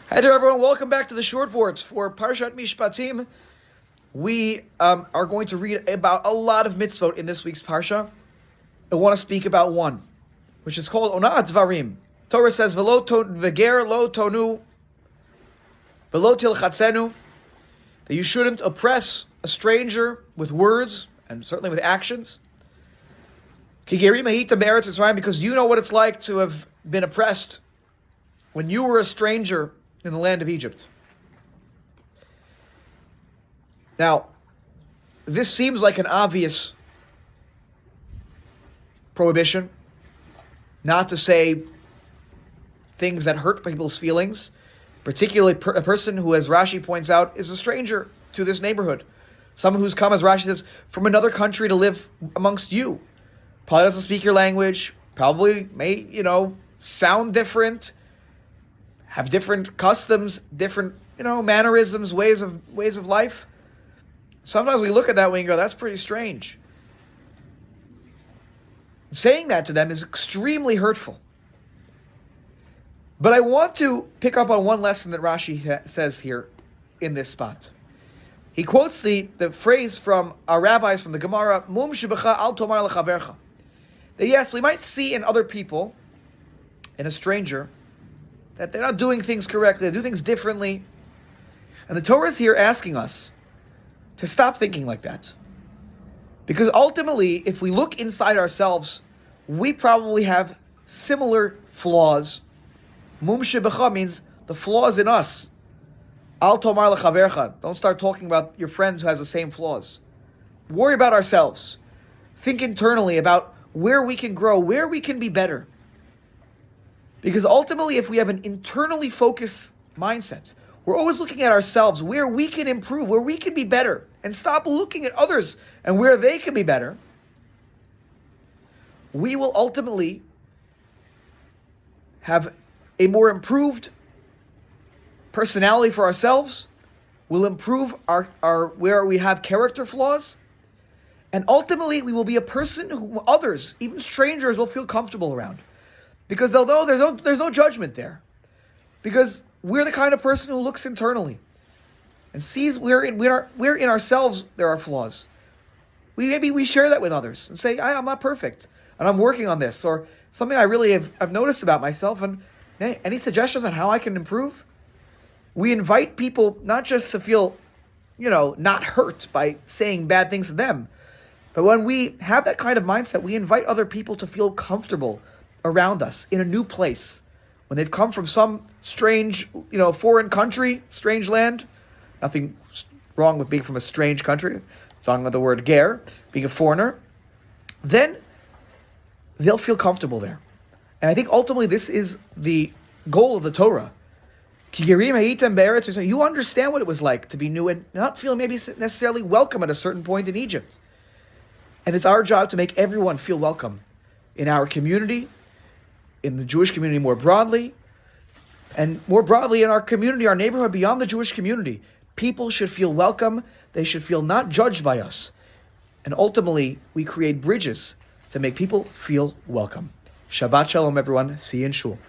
Hi there, everyone. Welcome back to the short Vort for Parshat Mishpatim. We are going to read about a lot of mitzvot in this week's Parsha. I want to speak about one, which is called Ona'at Dvarim. Torah says, "V'lo v'ger lo tonu, v'lo tilchatzenu," that you shouldn't oppress a stranger with words and certainly with actions. Ki gerim hayita be'eretz Mitzrayim, because you know what it's like to have been oppressed when you were a stranger in the land of Egypt. Now, this seems like an obvious prohibition, not to say things that hurt people's feelings, particularly a person who, as Rashi points out, is a stranger to this neighborhood. Someone who's come, as Rashi says, from another country to live amongst you. Probably doesn't speak your language, probably may, sound different, have different customs, different, mannerisms, ways of life. Sometimes we look at that and we go, that's pretty strange. Saying that to them is extremely hurtful. But I want to pick up on one lesson that Rashi says here in this spot. He quotes the phrase from our rabbis from the Gemara, Mum shebecha al tomar lechavercha. That yes, we might see in other people, in a stranger, that they're not doing things correctly, they do things differently. And the Torah is here asking us to stop thinking like that. Because ultimately, if we look inside ourselves, we probably have similar flaws. Mum shebecha means the flaws in us. Al tomar lechavercha. Don't start talking about your friends who has the same flaws. Worry about ourselves. Think internally about where we can grow, where we can be better. Because ultimately, if we have an internally focused mindset, we're always looking at ourselves, where we can improve, where we can be better, and stop looking at others and where they can be better, we will ultimately have a more improved personality for ourselves. We'll improve our where we have character flaws, and ultimately we will be a person who others, even strangers, will feel comfortable around. Because although there's no judgment there, because we're the kind of person who looks internally and sees where in ourselves there are flaws. Maybe we share that with others and say, I'm not perfect and I'm working on this, or something I really have noticed about myself, and hey, any suggestions on how I can improve? We invite people not just to feel, not hurt by saying bad things to them, but when we have that kind of mindset, we invite other people to feel comfortable around us in a new place. When they've come from some strange, foreign country, strange land, nothing wrong with being from a strange country, talking about the word ger, being a foreigner, then they'll feel comfortable there. And I think ultimately this is the goal of the Torah. You understand what it was like to be new and not feel maybe necessarily welcome at a certain point in Egypt. And it's our job to make everyone feel welcome in our community, in the Jewish community more broadly, and more broadly in our community, our neighborhood beyond the Jewish community. People should feel welcome. They should feel not judged by us. And ultimately, we create bridges to make people feel welcome. Shabbat Shalom, everyone. See you in Shul.